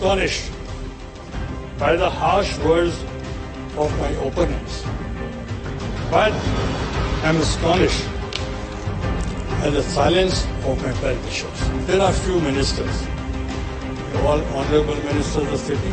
astonished by the harsh words of my opponents, but I'm astonished at the silence of my well-wishers. There are few ministers, all honorable ministers of the city.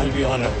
I'll be honored.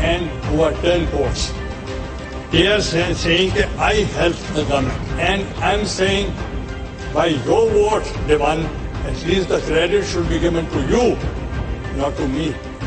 and who are 10 votes, they are saying that I helped the government, and I'm saying by your vote they won. At least the credit should be given to you, not to me.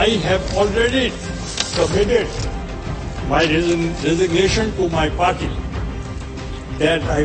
I have already submitted my resignation to my party that I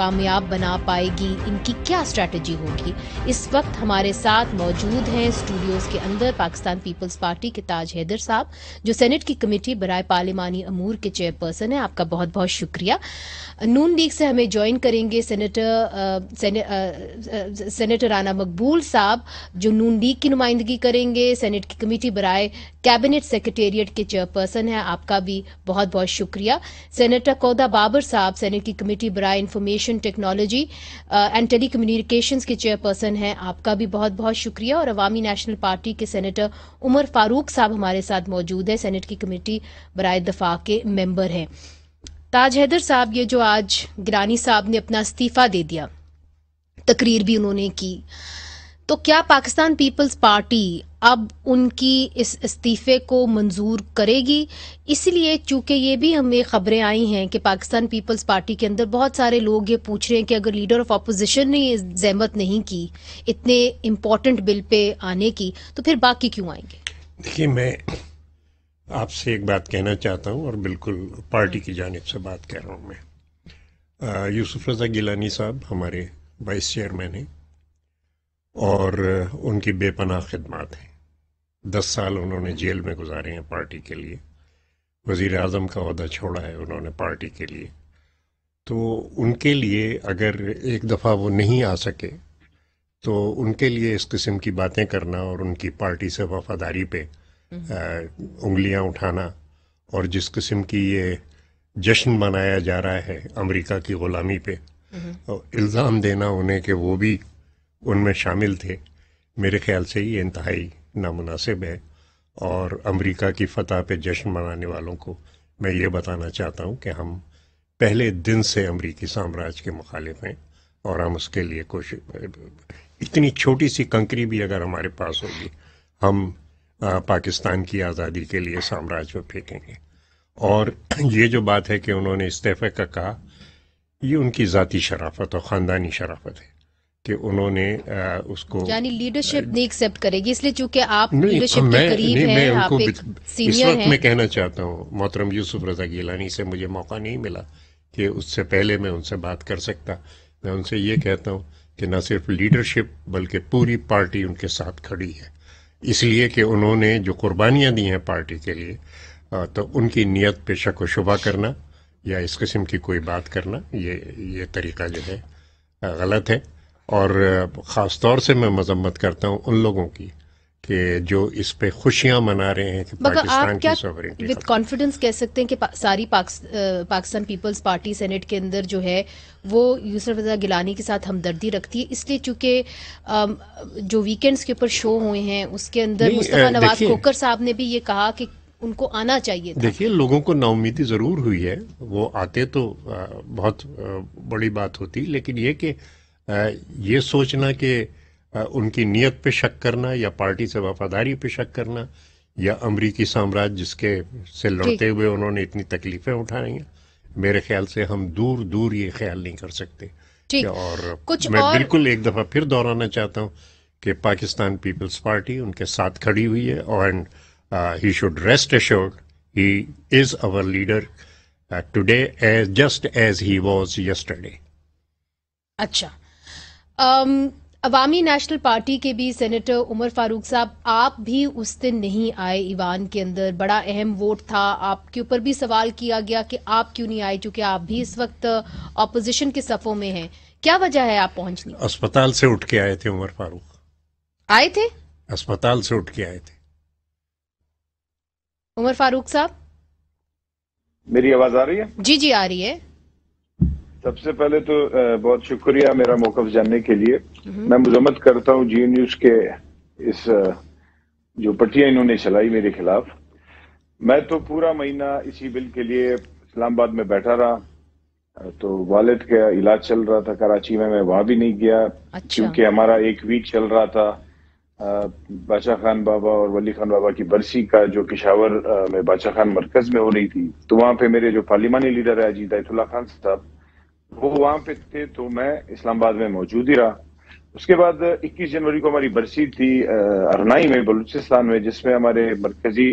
کامیاب بنا پائے گی، ان کی کیا strategy ہوگی؟ اس وقت ہمارے ساتھ موجود ہیں اسٹوڈیوز کے اندر پاکستان پیپلز پارٹی کے تاج حیدر صاحب، جو سینٹ کی کمیٹی برائے پارلیمانی امور کے چیئر پرسن ہیں. آپ کا بہت بہت شکریہ. نون لیگ سے ہمیں جوائن کریں گے سینیٹر رانا مقبول صاحب، جو نون لیگ کی نمائندگی کریں گے، سینٹ کی کمیٹی برائے کیبنٹ سیکریٹریٹ کے چیئر پرسن ہیں. آپ کا بھی بہت بہت شکریہ. سینیٹر کودا بابر صاحب، سینٹ کی کمیٹی برائے information technology and telecommunications کے چیئر پرسن ہیں. آپ کا بھی بہت بہت شکریہ. اور عوامی نیشنل پارٹی کے سینیٹر عمر فاروق صاحب ہمارے ساتھ موجود ہیں، سینٹ کی کمیٹی برائے دفاع کے ممبر ہیں. تاج حیدر صاحب، یہ جو آج گیلانی صاحب نے اپنا استعفیٰ دے دیا، تقریر بھی انہوں نے کی، تو کیا پاکستان پیپلز پارٹی اب ان کی اس استعفے کو منظور کرے گی؟ اس لیے چونکہ یہ بھی ہمیں خبریں آئی ہیں کہ پاکستان پیپلز پارٹی کے اندر بہت سارے لوگ یہ پوچھ رہے ہیں کہ اگر لیڈر آف اپوزیشن نے یہ زحمت نہیں کی اتنے امپورٹنٹ بل پہ آنے کی، تو پھر باقی کیوں آئیں گے؟ دیکھیے، میں آپ سے ایک بات کہنا چاہتا ہوں، اور بالکل پارٹی کی جانب سے بات کہہ رہا ہوں. میں یوسف رضا گیلانی صاحب ہمارے وائس چیئرمین ہیں، اور ان کی بے پناہ خدمات ہیں. 10 سال انہوں نے جیل میں گزارے ہیں پارٹی کے لیے. وزیر اعظم کا عہدہ چھوڑا ہے انہوں نے پارٹی کے لیے. تو ان کے لیے اگر ایک دفعہ وہ نہیں آ سکے تو ان کے لیے اس قسم کی باتیں کرنا اور ان کی پارٹی سے وفاداری پہ انگلیاں اٹھانا، اور جس قسم کی یہ جشن منایا جا رہا ہے امریکہ کی غلامی پہ، الزام دینا انہیں کہ وہ بھی ان میں شامل تھے، میرے خیال سے یہ انتہائی نامناسب ہے. اور امریکہ کی فتح پہ جشن منانے والوں کو میں یہ بتانا چاہتا ہوں کہ ہم پہلے دن سے امریکی سامراج کے مخالف ہیں، اور ہم اس کے لیے کوشش، اتنی چھوٹی سی کنکری بھی اگر ہمارے پاس ہوگی ہم پاکستان کی آزادی کے لیے سامراج میں پھینکیں گے. اور یہ جو بات ہے کہ انہوں نے استعفے کا کہا، یہ ان کی ذاتی شرافت اور خاندانی شرافت ہے کہ انہوں نے اس کو، یعنی لیڈرشپ نہیں ایکسیپٹ کرے گی، اس لیے چونکہ آپ لیڈرشپ کے قریب ہیں، آپ ایک سینئر ہیں. اس وقت میں کہنا چاہتا ہوں محترم یوسف رضا گیلانی سے مجھے موقع نہیں ملا کہ اس سے پہلے میں ان سے بات کر سکتا. میں ان سے یہ کہتا ہوں کہ نہ صرف لیڈرشپ بلکہ پوری پارٹی ان کے ساتھ کھڑی ہے، اس لیے کہ انہوں نے جو قربانیاں دی ہیں پارٹی کے لیے، تو ان کی نیت پہ شک و شبہ کرنا یا اس قسم کی کوئی بات کرنا، یہ طریقہ جو ہے غلط ہے. اور خاص طور سے میں مذمت کرتا ہوں ان لوگوں کی کہ جو اس پہ خوشیاں منا رہے ہیں کہ پاکستان کی سوورنٹی. وتھ کانفیڈنس کہہ سکتے ہیں کہ ساری پاکستان پیپلز پارٹی سینٹ کے اندر جو ہے وہ یوسف رضا گیلانی کے ساتھ ہمدردی رکھتی ہے، اس لیے چونکہ جو ویکینڈز کے اوپر شو ہوئے ہیں اس کے اندر مصطفیٰ نواز کھوکھر صاحب نے بھی یہ کہا کہ ان کو آنا چاہیے تھا. دیکھیے، لوگوں کو نا امیدی ضرور ہوئی ہے، وہ آتے تو بہت بڑی بات ہوتی، لیکن یہ کہ یہ سوچنا کہ ان کی نیت پہ شک کرنا یا پارٹی سے وفاداری پہ شک کرنا یا امریکی سامراج جس کے سے لڑتے ہوئے انہوں نے اتنی تکلیفیں اٹھائی ہیں، میرے خیال سے ہم دور دور یہ خیال نہیں کر سکتے. اور میں بالکل ایک دفعہ پھر دہرانا چاہتا ہوں کہ پاکستان پیپلز پارٹی ان کے ساتھ کھڑی ہوئی ہے، اور he should rest assured he is our leader today just as he was yesterday. اچھا، عوامی نیشنل پارٹی کے بھی سینیٹر عمر فاروق صاحب، آپ بھی اس دن نہیں آئے ایوان کے اندر، بڑا اہم ووٹ تھا، آپ کے اوپر بھی سوال کیا گیا کہ آپ کیوں نہیں آئے، چونکہ آپ بھی اس وقت اپوزیشن کے صفوں میں ہیں. کیا وجہ ہے آپ پہنچ نہیں؟ اسپتال سے اٹھ کے آئے تھے عمر فاروق. آئے تھے اسپتال سے اٹھ کے آئے تھے. عمر فاروق صاحب، میری آواز آ رہی ہے؟ جی جی آ رہی ہے. سب سے پہلے تو بہت شکریہ میرا موقف جاننے کے لیے. میں مذمت کرتا ہوں جی نیوز کے اس جو پٹیاں انہوں نے چلائی میرے خلاف. میں تو پورا مہینہ اسی بل کے لیے اسلام آباد میں بیٹھا رہا، تو والد کا علاج چل رہا تھا کراچی میں وہاں بھی نہیں گیا. کیونکہ ہمارا ایک ویک چل رہا تھا بادشاہ خان بابا اور ولی خان بابا کی برسی کا، جو پشاور میں بادشاہ خان مرکز میں ہو رہی تھی. تو وہاں پہ میرے جو پارلیمانی لیڈر ہے اجیت آیت اللہ خان صاحب، وہ وہاں پہ تھے، تو میں اسلام آباد میں موجود ہی رہا. اس کے بعد 21 جنوری کو ہماری برسی تھی ارنائی میں بلوچستان میں، جس میں ہمارے مرکزی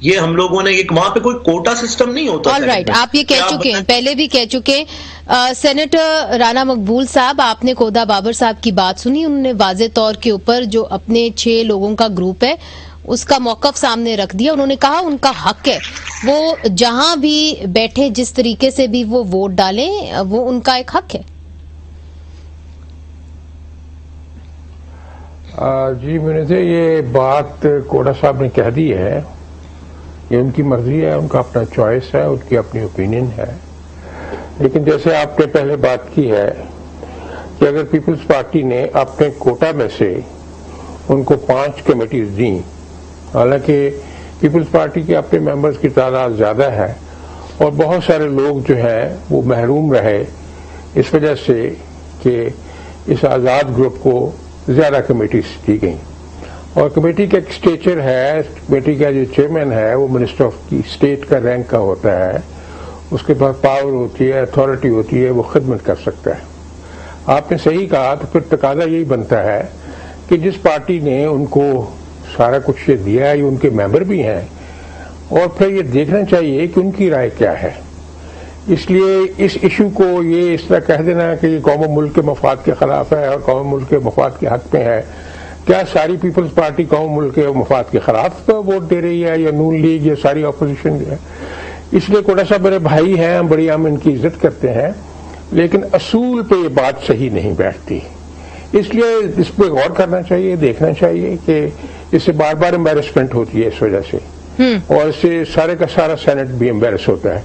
یہ ہم لوگوں نے وہاں پہ کوئی کوٹا سسٹم نہیں ہوتا. آل رائٹ, آپ یہ کہہ چکے ہیں, پہلے بھی کہہ چکے. سینیٹر رانا مقبول صاحب, آپ نے کودا بابر صاحب کی بات سنی, انہوں نے واضح طور کے اوپر جو اپنے 6 لوگوں کا گروپ ہے اس کا موقف سامنے رکھ دیا. انہوں نے کہا ان کا حق ہے, وہ جہاں بھی بیٹھے جس طریقے سے بھی وہ ووٹ ڈالیں, وہ ان کا ایک حق ہے. جی منیزہ, یہ بات کوڑا صاحب نے کہہ دی ہے, یہ ان کی مرضی ہے, ان کا اپنا چوائس ہے, ان کی اپنی اوپینین ہے. لیکن جیسے آپ نے پہلے بات کی ہے کہ اگر پیپلز پارٹی نے اپنے کوٹا میں سے ان کو 5 کمیٹیز دیں, حالانکہ پیپلز پارٹی کے اپنے ممبرز کی تعداد زیادہ ہے اور بہت سارے لوگ جو ہیں وہ محروم رہے اس وجہ سے کہ اس آزاد گروپ کو زیادہ کمیٹیز دی گئیں, اور کمیٹی کا ایک اسٹیچر ہے, کمیٹی کا جو چیئرمین ہے وہ منسٹر آف کی اسٹیٹ کا رینک کا ہوتا ہے, اس کے پاس پاور ہوتی ہے, اتھارٹی ہوتی ہے, وہ خدمت کر سکتا ہے. آپ نے صحیح کہا, تو پھر تقاضا یہی بنتا ہے کہ جس پارٹی نے ان کو سارا کچھ یہ دیا ہے, یہ ان کے ممبر بھی ہیں, اور پھر یہ دیکھنا چاہیے کہ ان کی رائے کیا ہے. اس لیے اس ایشو کو یہ اس طرح کہہ دینا کہ یہ قوم و ملک کے مفاد کے خلاف ہے اور قوم و ملک کے مفاد کے حق میں ہے, کیا ساری پیپلز پارٹی قوم ملک کے مفاد کے خلاف ووٹ دے رہی ہے, یا نون لیگ, یا ساری اپوزیشن جو ہے. اس لیے کوڑا صاحب میرے بھائی ہیں, بڑی ہم ان کی عزت کرتے ہیں, لیکن اصول پہ یہ بات صحیح نہیں بیٹھتی. اس لیے اس پہ غور کرنا چاہیے, دیکھنا چاہیے کہ اس سے بار بار امبیرسمنٹ ہوتی ہے اس وجہ سے, اور اس سے سارے کا سارا سینٹ بھی امبیرس ہوتا ہے,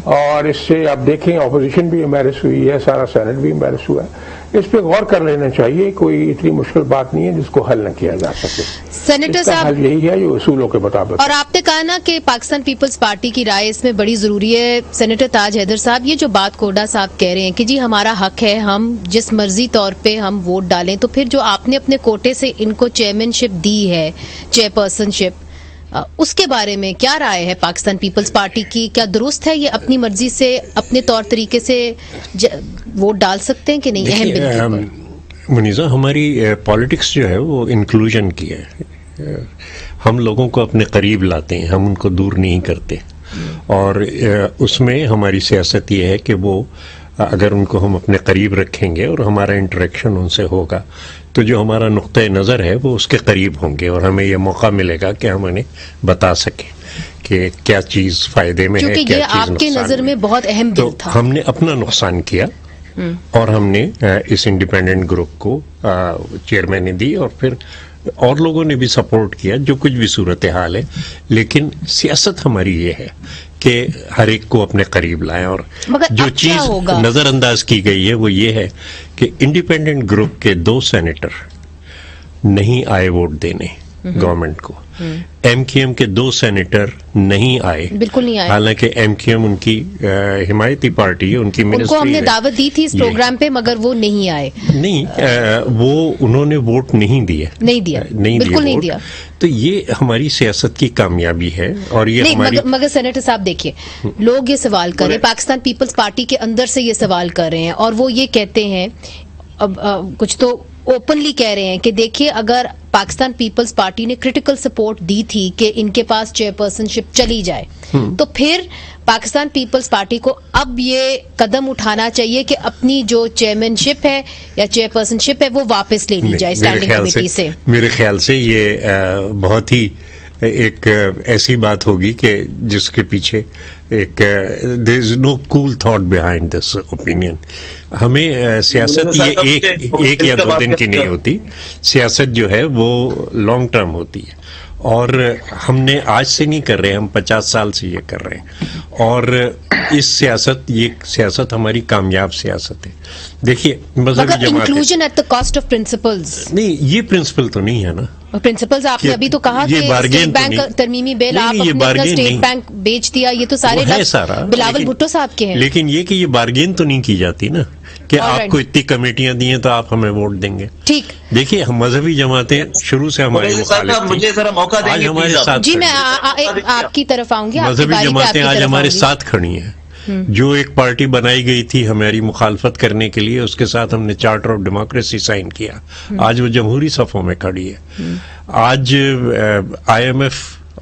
اور اس سے آپ دیکھیں اپوزیشن بھی امبیرس ہوئی ہے, سارا سینٹ بھی امبیرس ہوا ہے. اس پہ غور کر لینا چاہیے, کوئی اتنی مشکل بات نہیں ہے جس کو حل نہ کیا جا سکے. سینیٹر صاحب, حل یہی ہے جو اصولوں کے مطابق. اور آپ نے کہا نا کہ پاکستان پیپلز پارٹی کی رائے اس میں بڑی ضروری ہے. سینیٹر تاج حیدر صاحب, یہ جو بات کوڈا صاحب کہہ رہے ہیں کہ جی ہمارا حق ہے, ہم جس مرضی طور پہ ہم ووٹ ڈالیں, تو پھر جو آپ نے اپنے کوٹے سے ان کو چیئرمین شپ دی ہے, چیئر پرسن شپ, اس کے بارے میں کیا رائے ہے پاکستان پیپلز پارٹی کی؟ کیا درست ہے یہ اپنی مرضی سے اپنے طور طریقے سے ووٹ ڈال سکتے ہیں کہ نہیں؟ اہم بل منیزہ, ہماری پالیٹکس جو ہے وہ انکلوژن کی ہے. ہم لوگوں کو اپنے قریب لاتے ہیں, ہم ان کو دور نہیں کرتے, اور اس میں ہماری سیاست یہ ہے کہ وہ اگر ان کو ہم اپنے قریب رکھیں گے اور ہمارا انٹریکشن ان سے ہوگا تو جو ہمارا نقطۂ نظر ہے وہ اس کے قریب ہوں گے, اور ہمیں یہ موقع ملے گا کہ ہم انہیں بتا سکیں کہ کیا چیز فائدے میں ہے, کیا چیز نقصان. آپ کے نظر میں بہت اہم بل تھا. ہم نے اپنا نقصان کیا اور ہم نے اس انڈیپینڈنٹ گروپ کو چیئرمینی دی, اور پھر اور لوگوں نے بھی سپورٹ کیا جو کچھ بھی صورتحال ہے. لیکن سیاست ہماری یہ ہے کہ ہر ایک کو اپنے قریب لائیں, اور جو چیز نظر انداز کی گئی ہے وہ یہ ہے کہ انڈیپینڈنٹ گروپ کے 2 سینیٹر نہیں آئے ووٹ دینے گورنمنٹ کو, ایم کیو ایم کے 2 سینیٹر نہیں آئے, بالکل نہیں آئے, حالانکہ ایم کیو ایم ان کی حمایتی پارٹی ہے, ان کی منسٹری, ان کو ہم نے دعوت دی تھی اس پروگرام پہ, مگر وہ نہیں آئے. نہیں, وہ انہوں نے ووٹ نہیں دیا, بالکل نہیں دیا. تو یہ ہماری سیاست کی کامیابی ہے. اور یہ ہماری مگر سینیٹر صاحب دیکھیے, لوگ یہ سوال کر رہے ہیں, پاکستان پیپلز پارٹی کے اندر سے یہ سوال کر رہے ہیں, اور وہ یہ کہتے ہیں, اب کچھ تو اوپنلی کہہ رہے ہیں کہ دیکھیے اگر پاکستان پیپلز پارٹی نے کرٹیکل سپورٹ دی تھی کہ ان کے پاس چیئر پرسن شپ چلی جائے, تو پھر پاکستان پیپلز پارٹی کو اب یہ قدم اٹھانا چاہیے کہ اپنی جو چیئرمین شپ ہے یا چیئر پرسن شپ ہے وہ واپس لے لی جائے اسٹینڈنگ کمیٹی سے. میرے خیال سے یہ بہت ہی ایک ایسی بات ہوگی کہ جس کے پیچھے ایک there is no cool thought behind this opinion. ہمیں سیاست یہ ایک یا 2 دن کی نہیں ہوتی, سیاست جو ہے وہ لانگ ٹرم ہوتی ہے, اور ہم نے آج سے نہیں کر رہے, ہم 50 سال سے یہ کر رہے ہیں, اور اس یہ سیاست ہماری کامیاب سیاست ہے. دیکھیے مذہبی جماعت inclusion at the cost of principles, نہیں, یہ پرنسپل تو نہیں ہے نا. پرنسپلز آپ نے ابھی تو کہا کہ اسٹیٹ بینک ترمیمی بل آپ اپنے اسٹیٹ بینک بیچ دیا, یہ تو سارے بلاول بھٹو صاحب کے ہیں. لیکن یہ کہ یہ بارگین تو نہیں کی جاتی نا کہ آپ کو اتنی کمیٹیاں دی ہیں تو آپ ہمیں ووٹ دیں گے. ٹھیک, دیکھیے مذہبی جماعتیں شروع سے ہماری مخالف آج ہمارے ساتھ, جی میں آپ کی طرف آؤں گی, مذہبی جماعتیں آج ہمارے ساتھ کھڑی ہیں. جو ایک پارٹی بنائی گئی تھی ہماری مخالفت کرنے کے لیے, اس کے ساتھ ہم نے چارٹر آف ڈیموکریسی سائن کیا, آج وہ جمہوری صفوں میں کھڑی ہے. آج IMF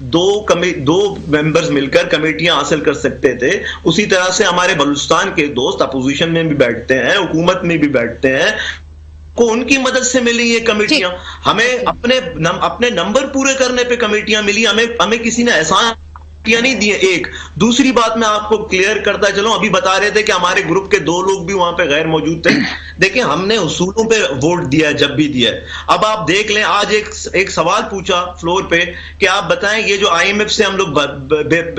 دو ممبرز مل کر کمیٹیاں حاصل کر سکتے تھے. اسی طرح سے ہمارے بلوچستان کے دوست اپوزیشن میں بھی بیٹھتے ہیں, حکومت میں بھی بیٹھتے ہیں, کو ان کی مدد سے ملی یہ کمیٹیاں. ہمیں اپنے نمبر پورے کرنے پہ کمیٹیاں ملی, ہمیں کسی نے احسان نہیں دیے. ایک دوسری بات میں آپ کو کلیئر کرتا چلوں, ابھی بتا رہے تھے کہ ہمارے گروپ کے 2 لوگ بھی وہاں پہ غیر موجود تھے. دیکھیں ہم نے اصولوں پہ ووٹ دیا ہے جب بھی دیا ہے. اب آپ دیکھ لیں, آج ایک سوال پوچھا فلور پہ کہ آپ بتائیں یہ جو آئی ایم ایف سے ہم لوگ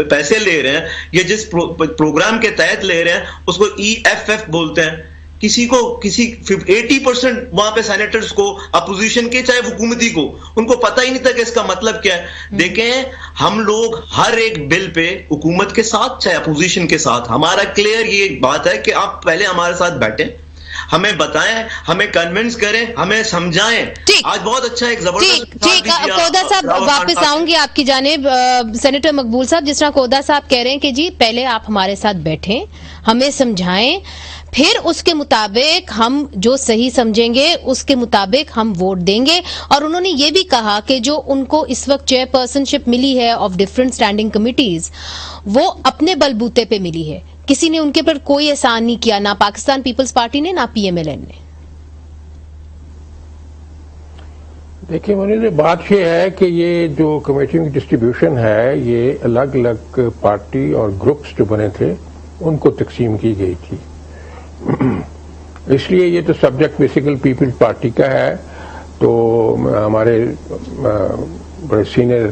پیسے لے رہے ہیں, یہ جس پروگرام کے تحت لے رہے ہیں اس کو EFF بولتے ہیں. کسی 80% وہاں پہ سینیٹرز کو اپوزیشن کے چاہے حکومتی کو, ان کو پتہ ہی نہیں تھا کہ اس کا مطلب کیا ہے. دیکھیں ہم لوگ ہر ایک بل پہ حکومت کے ساتھ چاہے اپوزیشن کے ساتھ, ہمارا کلیئر یہ بات ہے کہ آپ پہلے ہمارے ساتھ بیٹھیں, ہمیں بتائیں, ہمیں کنونس کریں, ہمیں سمجھائیں. آج بہت اچھا ایک زبردست. ٹھیک, کودا صاحب واپس آؤں گی آپ کی جانب. سینیٹر مقبول صاحب, جس طرح کودا صاحب کہہ رہے ہیں کہ جی پہلے آپ ہمارے ساتھ بیٹھیں, ہمیں سمجھائیں, پھر اس کے مطابق ہم جو صحیح سمجھیں گے اس کے مطابق ہم ووٹ دیں گے. اور انہوں نے یہ بھی کہا کہ جو ان کو اس وقت چیئر پرسن شپ ملی ہے آف ڈفرنٹ اسٹینڈنگ کمیٹیز, وہ اپنے بلبوتے پہ ملی ہے, کسی نے ان کے پر کوئی احسان نہیں کیا, نہ پاکستان پیپلز پارٹی نے نہ PMLN نے. دیکھیے منیر, بات یہ ہے کہ یہ جو کمیٹیوں کی ڈسٹریبیوشن ہے یہ الگ الگ پارٹی اور گروپس جو بنے تھے ان کو تقسیم کی گئی تھی. اس لیے یہ تو سبجیکٹ بیسیکل پیپلز پارٹی کا ہے. تو ہمارے بڑے سینئر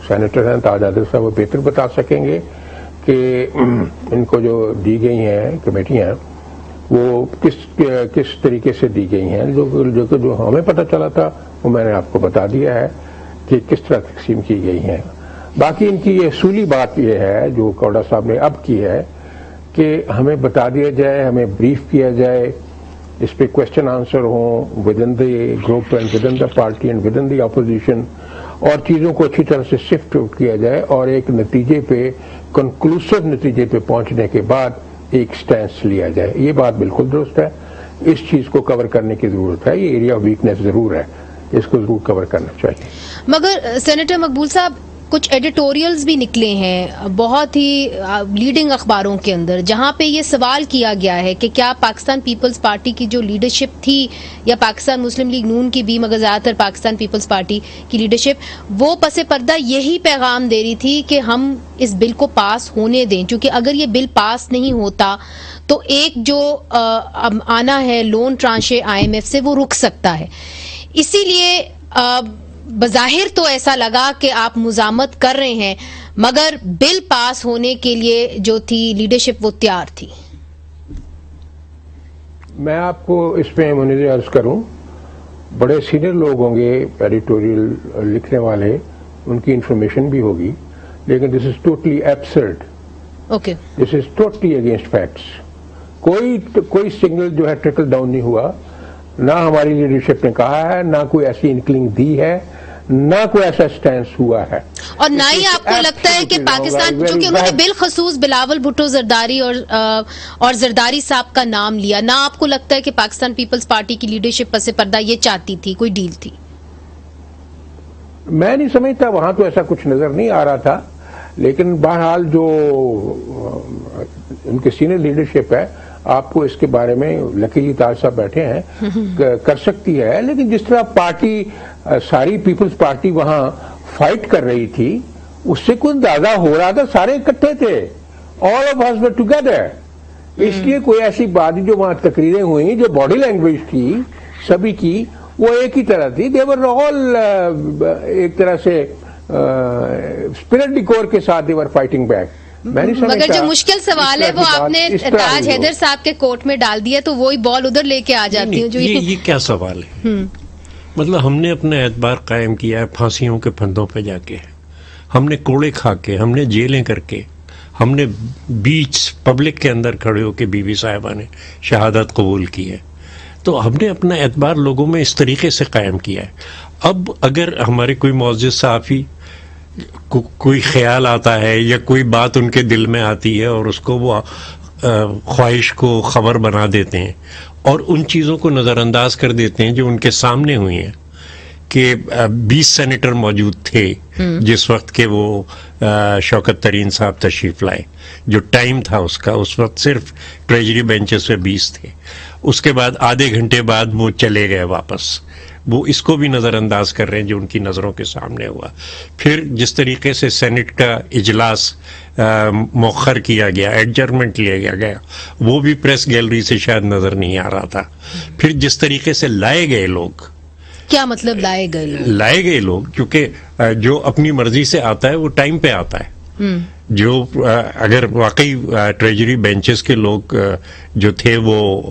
سینیٹر ہیں تاج عادل صاحب, وہ بہتر بتا سکیں گے کہ ان کو جو دی گئی ہیں کمیٹیاں وہ کس طریقے سے دی گئی ہیں. جو ہمیں پتہ چلا تھا وہ میں نے آپ کو بتا دیا ہے کہ کس طرح تقسیم کی گئی ہیں. باقی ان کی یہ اصولی بات یہ ہے جو کوڈا صاحب نے اب کی ہے کہ ہمیں بتا دیا جائے, ہمیں بریف کیا جائے, اس پہ کوشچن آنسر ہوں with in the group and with in the party and with in the opposition, اور چیزوں کو اچھی طرح سے سفٹ کیا جائے اور ایک نتیجے پہ, کنکلوسو نتیجے پہ پہنچنے کے بعد ایک سٹینس لیا جائے. یہ بات بالکل درست ہے, اس چیز کو کور کرنے کی ضرورت ہے. یہ ایریا آف ویکنیس ضرور ہے, اس کو ضرور کور کرنا چاہیے. مگر سینیٹر مقبول صاحب, کچھ ایڈیٹوریلز بھی نکلے ہیں بہت ہی لیڈنگ اخباروں کے اندر, جہاں پہ یہ سوال کیا گیا ہے کہ کیا پاکستان پیپلز پارٹی کی جو لیڈرشپ تھی, یا پاکستان مسلم لیگ نون کی بھی, مگر زیادہ تر پاکستان پیپلز پارٹی کی لیڈرشپ, وہ پس پردہ یہی پیغام دے رہی تھی کہ ہم اس بل کو پاس ہونے دیں, کیونکہ اگر یہ بل پاس نہیں ہوتا تو ایک جو آنا ہے لون ٹرانشے IMF سے وہ رک سکتا ہے. اسی لیے بظاہر تو ایسا لگا کہ آپ مزاحمت کر رہے ہیں, مگر بل پاس ہونے کے لیے جو تھی لیڈرشپ وہ تیار تھی. میں آپ کو اس میں منظر عرض کروں, بڑے سینئر لوگ ہوں گے ایڈیٹوریل لکھنے والے, ان کی انفارمیشن بھی ہوگی, لیکن this is totally absurd, this is totally against facts. کوئی سگنل جو ہے ٹرکل ڈاؤن نہیں ہوا, نہ ہماری لیڈرشپ نے کہا ہے, نہ کوئی ایسی انکلنگ دی ہے, نہ کوئی ایسا سٹینس ہوا ہے. اور نہ ہی آپ کو لگتا ہے کہ پاکستان, چونکہ انہوں نے بالخصوص بلاول بھٹو زرداری اور زرداری صاحب کا نام لیا, نہ آپ کو لگتا ہے کہ پاکستان پیپلز پارٹی کی لیڈرشپ پس پردہ یہ چاہتی تھی, کوئی ڈیل تھی؟ میں نہیں سمجھتا, وہاں تو ایسا کچھ نظر نہیں آ رہا تھا. لیکن بہرحال جو ان کے سینئر لیڈرشپ ہے, آپ کو اس کے بارے میں لکیلی تاج صاحب بیٹھے ہیں, کر سکتی ہے. لیکن جس طرح پارٹی ساری پیپلز پارٹی وہاں فائٹ کر رہی تھی, اس سے کوئی اندازہ ہو رہا تھا سارے اکٹھے تھے, all of us were together. اس لیے کوئی ایسی بات جو وہاں تقریریں ہوئیں, جو باڈی لینگویج تھی سبھی کی, وہ ایک ہی طرح تھی. دے ور آل ایک طرح سے اسپرٹ ڈیکور کے ساتھ دے ور فائٹنگ بیک. مگر جو مشکل سوال ہے وہ آپ نے تاج حیدر صاحب کے کورٹ میں ڈال دیا, تو وہی بال ادھر لے کے آ جاتی ہے. یہ کیا سوال ہے؟ مطلب ہم نے اپنا اعتبار قائم کیا ہے پھانسیوں کے پھندوں پہ جا کے, ہم نے کوڑے کھا کے, ہم نے جیلیں کر کے, ہم نے بیچ پبلک کے اندر کھڑے ہو کے بی بی صاحبہ نے شہادت قبول کی ہے. تو ہم نے اپنا اعتبار لوگوں میں اس طریقے سے قائم کیا ہے. اب اگر ہمارے کوئی معزز صحافی کوئی خیال آتا ہے یا کوئی بات ان کے دل میں آتی ہے اور اس کو وہ خواہش کو خبر بنا دیتے ہیں اور ان چیزوں کو نظر انداز کر دیتے ہیں جو ان کے سامنے ہوئی ہیں, کہ 20 سینیٹر موجود تھے جس وقت کے وہ شوکت ترین صاحب تشریف لائے. جو ٹائم تھا اس کا، اس وقت صرف ٹریجری بینچز پہ 20 تھے. اس کے بعد آدھے گھنٹے بعد وہ چلے گئے واپس. وہ اس کو بھی نظر انداز کر رہے ہیں جو ان کی نظروں کے سامنے ہوا. پھر جس طریقے سے سینٹ کا اجلاس مؤخر کیا گیا، ایڈجرمنٹ لیا گیا، وہ بھی پریس گیلری سے شاید نظر نہیں آ رہا تھا. پھر جس طریقے سے لائے گئے لوگ، کیا مطلب لائے گئے لوگ؟ کیونکہ جو اپنی مرضی سے آتا ہے وہ ٹائم پہ آتا ہے. جو اگر واقعی ٹریجری بینچز کے لوگ جو تھے وہ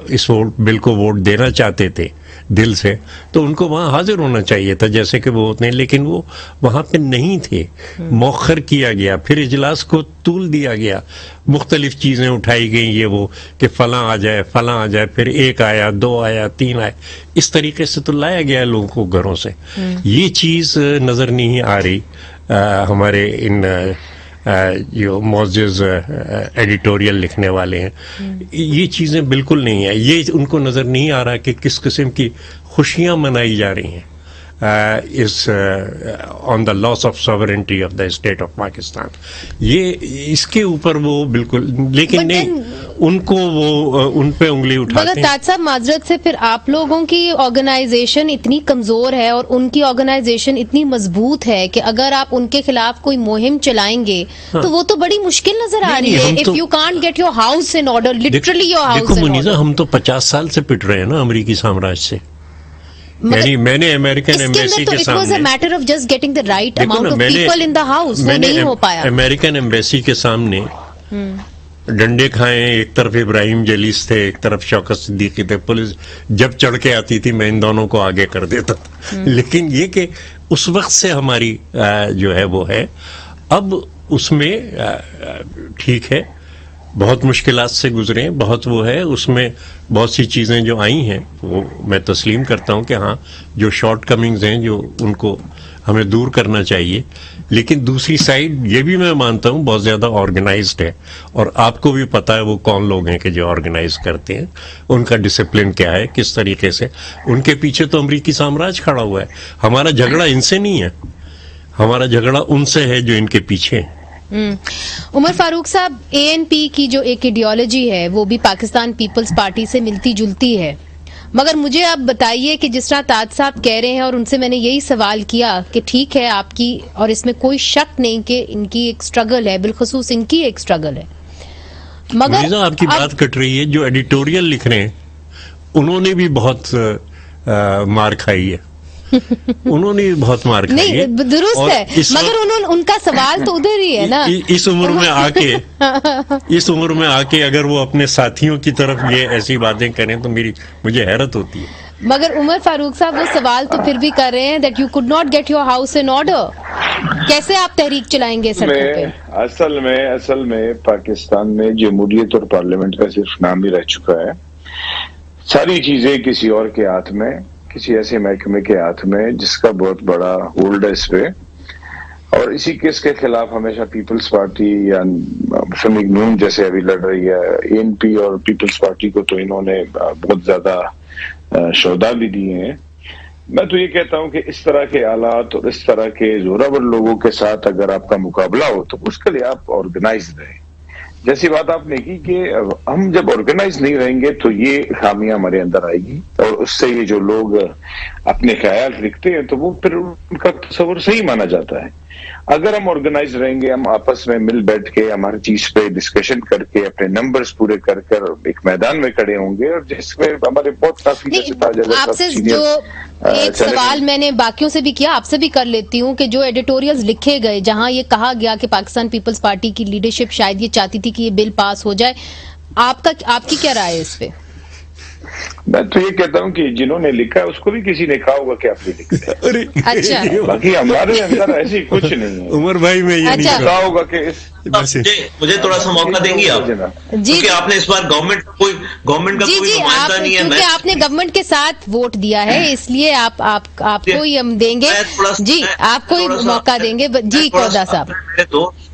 اس بل کو ووٹ دینا چاہتے تھے دل سے، تو ان کو وہاں حاضر ہونا چاہیے تھا جیسے کہ وہ ہوتے ہیں، لیکن وہ وہاں پہ نہیں تھے. مؤخر کیا گیا، پھر اجلاس کو طول دیا گیا، مختلف چیزیں اٹھائی گئیں، یہ وہ کہ فلاں آ جائے، پھر 1 آیا، 2 آیا، 3 آئے. اس طریقے سے تو لایا گیا لوگوں کو گھروں سے. یہ چیز نظر نہیں آ رہی ہمارے ان جو معزز ایڈیٹوریل لکھنے والے ہیں. یہ چیزیں بالکل نہیں ہیں. یہ ان کو نظر نہیں آ رہا کہ کس قسم کی خوشیاں منائی جا رہی ہیں on the loss of sovereignty of the state of Pakistan. یہ اس کے اوپر وہ بالکل، لیکن نہیں ان کو وہ ان پہ انگلی اٹھاتے ہیں. مگر تاج صاحب معذرت سے، پھر آپ لوگوں کی آرگنائزیشن اتنی کمزور ہے اور ان کی آرگنائزیشن اتنی مضبوط ہے کہ اگر آپ ان کے خلاف کوئی مہم چلائیں گے تو وہ تو بڑی مشکل نظر آ رہی ہے. If you can't get your house in order, literally your house in order. دیکھو منیزہ، ہم تو 50 سال سے پٹ رہے ہیں نا امریکی سامراج سے. یعنی میں نے امریکن ایمبیسی کے سامنے، امریکن ایمبیسی کے سامنے ڈنڈے کھائے. ایک طرف ابراہیم جلیس تھے، ایک طرف شوکت صدیقی تھے. پولیس جب چڑھ کے آتی تھی میں ان دونوں کو آگے کر دیتا تھا. لیکن یہ کہ اس وقت سے ہماری جو ہے وہ ہے. اب اس میں ٹھیک ہے، بہت مشکلات سے گزرے، بہت وہ ہے، اس میں بہت سی چیزیں جو آئی ہیں وہ میں تسلیم کرتا ہوں کہ ہاں جو شارٹ کمنگز ہیں جو ان کو ہمیں دور کرنا چاہیے. لیکن دوسری سائڈ یہ بھی میں مانتا ہوں بہت زیادہ آرگنائزڈ ہے، اور آپ کو بھی پتا ہے وہ کون لوگ ہیں کہ جو آرگنائز کرتے ہیں، ان کا ڈسپلن کیا ہے، کس طریقے سے. ان کے پیچھے تو امریکی سامراج کھڑا ہوا ہے. ہمارا جھگڑا ان سے نہیں ہے، ہمارا جھگڑا ان سے ہے جو ان کے پیچھے ہیں. عمر فاروق صاحب، ANP کی جو ایک ایڈیالوجی ہے وہ بھی پاکستان پیپلز پارٹی سے ملتی جلتی ہے، مگر مجھے آپ بتائیے کہ جس طرح تاج صاحب کہہ رہے ہیں، اور ان سے میں نے یہی سوال کیا کہ ٹھیک ہے آپ کی، اور اس میں کوئی شک نہیں کہ ان کی ایک سٹرگل ہے، بالخصوص ان کی ایک سٹرگل ہے، مگر آپ کی بات کٹ رہی ہے. جو ایڈیٹوریل لکھ رہے ہیں انہوں نے بھی بہت مار کھائی ہے، انہوں نے بہت مار کھائی ہے. نہیں درست ہے، مگر ان کا سوال تو ادھر ہی ہے نا. اس عمر میں آ کے اگر وہ اپنے ساتھیوں کی طرف یہ ایسی باتیں کریں تو مجھے حیرت ہوتی ہے. مگر عمر فاروق صاحب وہ سوال تو پھر بھی کر رہے ہیں that you could not get your house in order. کیسے آپ تحریک چلائیں گے سڑکوں پہ؟ اصل میں پاکستان میں جمہوریت اور پارلیمنٹ کا صرف نام ہی رہ چکا ہے. ساری چیزیں کسی اور کے ہاتھ میں، کسی ایسے محکمے کے ہاتھ میں جس کا بہت بڑا ہولڈ ہے اس پہ. اور اسی کیس کے خلاف ہمیشہ پیپلز پارٹی یا مسلم نون جیسے ابھی لڑ رہی ہے. ANP اور پیپلز پارٹی کو تو انہوں نے بہت زیادہ شہدا بھی دیے ہیں. میں تو یہ کہتا ہوں کہ اس طرح کے آلات اور اس طرح کے زوراور لوگوں کے ساتھ اگر آپ کا مقابلہ ہو تو اس کے لیے آپ آرگنائزڈ رہیں. جیسی بات آپ نے کی کہ ہم جب آرگنائز نہیں رہیں گے تو یہ خامیاں ہمارے اندر آئے گی، اور اس سے یہ جو لوگ اپنے خیال لکھتے ہیں تو وہ پھر ان کا تصور صحیح مانا جاتا ہے. اگر ہم آرگنائز رہیں گے، ہم آپس میں مل بیٹھ کے ہم ہر چیز پہ ڈسکشن کر کے اپنے نمبرز پورے کر ایک میدان میں کھڑے ہوں گے، اور جس میں ہمارے بہت کافی آپ سے جو ایک سوال میں نے باقیوں سے بھی کیا، آپ سے بھی کر لیتی ہوں کہ جو ایڈیٹوریلز لکھے گئے جہاں یہ کہا گیا کہ پاکستان پیپلز پارٹی کی لیڈرشپ شاید یہ چاہتی تھی کہ یہ بل پاس ہو جائے، آپ کی کیا رائے ہے اس پہ؟ میں تو یہ کہتا ہوں کہ جنہوں نے لکھا ہے اس کو بھی کسی نے کہا ہوگا کہ آپ نے لکھا ہے. اچھا، باقی ہمارے اندر ایسی کچھ نہیں ہے. عمر بھائی میں یہ نہیں کہا ہوگا کہ مجھے تھوڑا سا موقع دیں گے آپ، کیونکہ آپ نے اس بار گورنمنٹ کا کوئی نمائندہ نہیں ہے. کیونکہ آپ نے گورنمنٹ کے ساتھ ووٹ دیا ہے اس لیے آپ کو ہی ہم دیں گے. جی آپ کو ہی موقع دیں گے. جی قودا صاحب،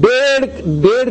1.5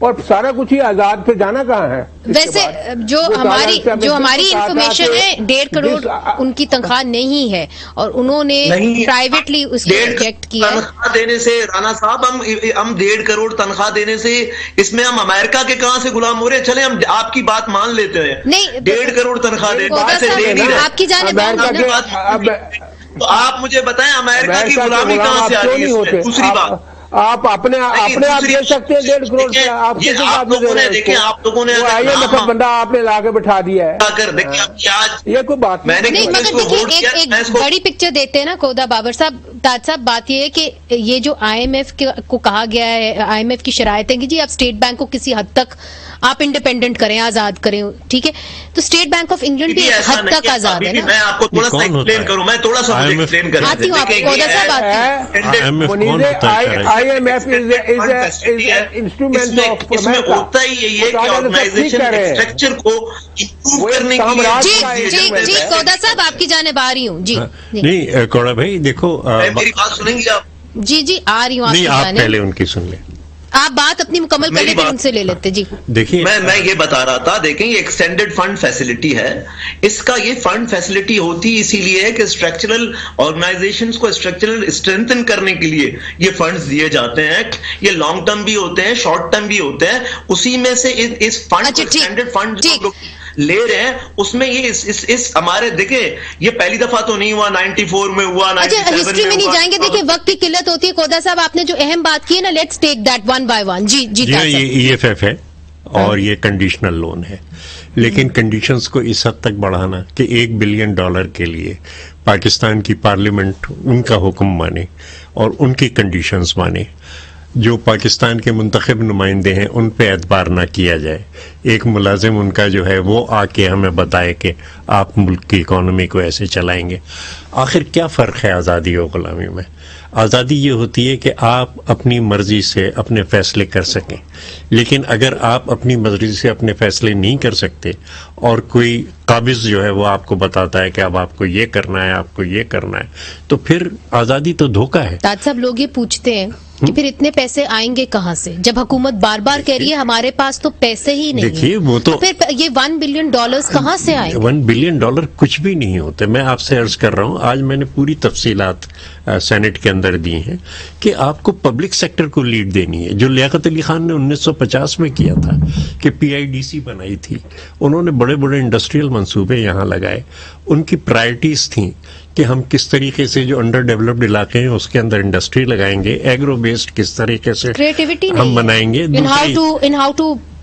اور سارا کچھ ہی آزاد پہ جانا کہاں ہے؟ ویسے جو ہماری انفارمیشن ہے 1.5 کروڑ ان کی تنخواہ نہیں ہے اور انہوں نے پرائیویٹلی اس کو ریجیکٹ کیا. تنخواہ دینے سے رانا صاحب ہم 1.5 کروڑ تنخواہ دینے سے اس میں ہم امریکہ کے کہاں سے غلام ہو رہے ہیں؟ چلیں ہم آپ کی بات مان لیتے ہیں. نہیں 1.5 کروڑ تنخواہ دینے آپ کی جانب تو آپ مجھے بتائیں امریکہ کی غلامی کہاں سے آ رہی ہے؟ دوسری بات آپ اپنے آپ دے سکتے ہیں 1.5 کروڑ سے. آپ لوگوں نے دیکھیں آپ لوگوں نے بندہ آپ نے لا کے بٹھا دیا ہے. یہ کوئی بات نہیں مگر دیکھیے ایک بڑی پکچر دیتے ہیں نا کودا بابر صاحب. تاج صاحب بات یہ ہے کہ یہ جو آئی ایم ایف کو کہا گیا ہے, آئی ایم ایف کی شرائط ہے کہ جی آپ اسٹیٹ بینک کو کسی حد تک آپ انڈیپینڈنٹ کریں, آزاد کریں, ٹھیک ہے, تو اسٹیٹ بینک آف انگلینڈ بھی ایک حد تک آزاد ہے نا. میں آپ کو تھوڑا سا ایکسپلین کروں, میں تھوڑا سا ایکسپلین کروں. آتی ہوں آپ کو کودا صاحب I M F instrument of اس میں ہوتا ہی یہی ہے کہ آرگنائزیشن اسٹرکچر کو امپروو کرنے کے لیے. جی کودا صاحب آپ کی جانب آ رہی ہوں. جی نہیں کوڑا بھائی دیکھو میری بات سنیں گے آپ؟ جی آ رہی ہوں آپ کی جانب. پہلے ان کی سن لیں, آپ بات اپنی مکمل کر لیتے ان سے لے لیتے. جی دیکھیے میں یہ بتا رہا تھا, دیکھیں یہ ایکسٹینڈڈ فنڈ فیسلٹی ہے. اس کا یہ فنڈ فیسلٹی ہوتی اسی لیے ہے کہ اسٹرکچرل آرگنائزیشنز کو اسٹرکچرل اسٹرینتھن کرنے کے لیے یہ فنڈز دیے جاتے ہیں. یہ لانگ ٹرم بھی ہوتے ہیں, شارٹ ٹرم بھی ہوتے ہیں. اسی میں سے اس فنڈ ایکسٹینڈڈ فنڈ لے رہے ہیں, اس میں یہ اس ہمارے دیکھیں یہ پہلی دفعہ تو نہیں ہوا, 94 میں ہوا, 97 ہسٹری میں نہیں جائیں گے. دیکھیں وقت کی قلت ہوتی ہے. کودا صاحب آپ نے جو اہم بات کی ہے نا, let's take that one by one. جی یہ ای ایف ایف ہے اور یہ کنڈیشنل لون ہے, لیکن کنڈیشنز کو اس حد تک بڑھانا کہ $1 بلین کے لیے پاکستان کی پارلیمنٹ ان کا حکم مانے اور ان کی کنڈیشنز مانے, جو پاکستان کے منتخب نمائندے ہیں ان پہ اعتبار نہ کیا جائے. ایک ملازم ان کا جو ہے وہ آ کے ہمیں بتائے کہ آپ ملک کی اکانومی کو ایسے چلائیں گے. آخر کیا فرق ہے آزادی اور غلامی میں؟ آزادی یہ ہوتی ہے کہ آپ اپنی مرضی سے اپنے فیصلے کر سکیں, لیکن اگر آپ اپنی مرضی سے اپنے فیصلے نہیں کر سکتے اور کوئی قابض جو ہے وہ آپ کو بتاتا ہے کہ اب آپ کو یہ کرنا ہے, آپ کو یہ کرنا ہے, تو پھر آزادی تو دھوکہ ہے. تاج صاحب لوگ یہ پوچھتے ہیں کہ پھر اتنے پیسے آئیں گے کہاں سے, جب حکومت بار بار کہہ رہی ہے ہمارے پاس تو پیسے ہی نہیں. دیکھیے وہ تو پھر یہ $1 بلین کہاں سے آئیں گے؟ $1 بلین کچھ بھی نہیں ہوتے. میں آپ سے عرض کر رہا ہوں, آج میں نے پوری تفصیلات سینٹ کے اندر دی ہیں کہ آپ کو پبلک سیکٹر کو لیڈ دینی ہے. جو لیاقت علی خان نے 1950 میں کیا تھا کہ PIDC بنائی تھی, انہوں نے بڑے بڑے انڈسٹریل منصوبے یہاں لگائے. ان کی پرائرٹیز تھیں کہ ہم کس طریقے سے جو انڈر ڈیولپڈ علاقے ہیں اس کے اندر انڈسٹری لگائیں گے, ایگرو بیسڈ کس طریقے سے ہم بنائیں گے.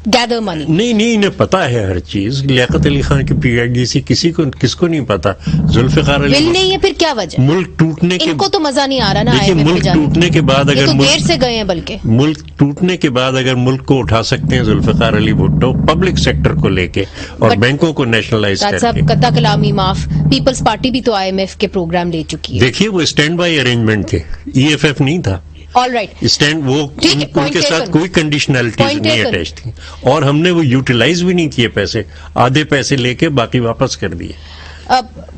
گیدر منی نہیں انہیں پتا ہے ہر چیز. لیاقت علی خان کی PIDC کس کو نہیں پتا. ذوالفقار علی بل نہیں ہے, پھر کیا وجہ؟ ملک ٹوٹنے کے, ان کو تو مزہ نہیں آ رہا نا. ملک ٹوٹنے کے بعد اگر دیر سے گئے ہیں, بلکہ ملک ٹوٹنے کے بعد اگر ملک کو اٹھا سکتے ہیں ذوالفقار علی بھٹو پبلک سیکٹر کو لے کے اور بینکوں کو نیشنلائز کر کے. قطع کلامی معاف, پیپلز پارٹی بھی تو IMF کے پروگرام لے چکی ہے. دیکھیے وہ اسٹینڈ بائی ارینجمنٹ تھے, EFF نہیں تھا. آل رائٹ اسٹینڈ, وہ ان کے ساتھ کوئی کنڈیشنلٹیز نہیں اٹیچ تھی, اور ہم نے وہ یوٹیلائز بھی نہیں کیے پیسے. آدھے پیسے لے کے باقی واپس کر دیے.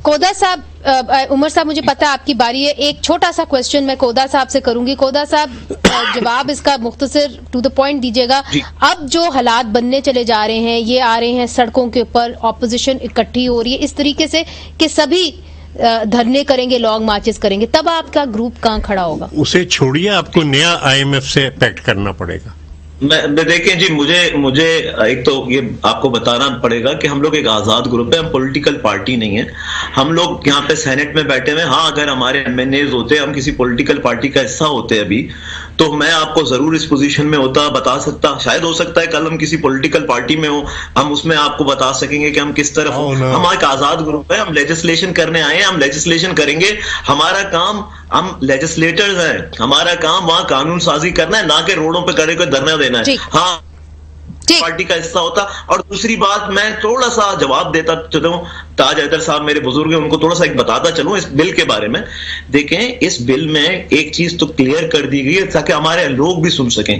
کودا صاحب, عمر صاحب مجھے پتا آپ کی باری ہے. ایک چھوٹا سا کوشچن میں کودا صاحب سے کروں گی. کودا صاحب جواب اس کا مختصر ٹو دا پوائنٹ دیجیے گا. اب جو حالات بننے چلے جا رہے ہیں, یہ آ رہے ہیں سڑکوں کے اوپر, اپوزیشن اکٹھی ہو رہی ہے اس طریقے سے کہ سبھی دھرنے کریں گے, لانگ مارچز کریں گے, تب آپ کا گروپ کہاں کھڑا ہوگا؟ اسے چھوڑیے, آپ کو نیا IMF سے پیکٹ کرنا پڑے گا. دیکھیں جی, مجھے ایک تو یہ آپ کو بتانا پڑے گا کہ ہم لوگ ایک آزاد گروپ ہے, ہم پولیٹیکل پارٹی نہیں ہے. ہم لوگ یہاں پہ سینٹ میں بیٹھے ہوئے. ہاں اگر ہمارے MNAs ہوتے, ہم کسی پولیٹیکل پارٹی کا حصہ ہوتے ابھی, تو میں آپ کو ضرور اس پوزیشن میں ہوتا, بتا سکتا. شاید ہو سکتا ہے کل ہم کسی پولیٹیکل پارٹی میں ہوں, ہم اس میں آپ کو بتا سکیں گے کہ ہم کس طرف ہوں. ہم ایک آزاد گروپ ہے, ہم لیجسلیشن کرنے آئے ہیں, ہم لیجسلیشن کریں گے. ہمارا کام, ہم لیجسلیٹرز ہیں, ہمارا کام وہاں قانون سازی کرنا ہے, نہ کہ روڈوں پہ کھڑے کوئی دھرنا دینا ہے. ہاں پارٹی کا حصہ ہوتا. اور دوسری بات میں تھوڑا سا جواب دیتا چلوں, تاج حیدر صاحب میرے بزرگ ہیں, ان کو تھوڑا سا ایک بتاتا چلوں اس بل کے بارے میں. دیکھیں اس بل میں ایک چیز تو کلیئر کر دی گئی ہے تاکہ ہمارے لوگ بھی سن سکیں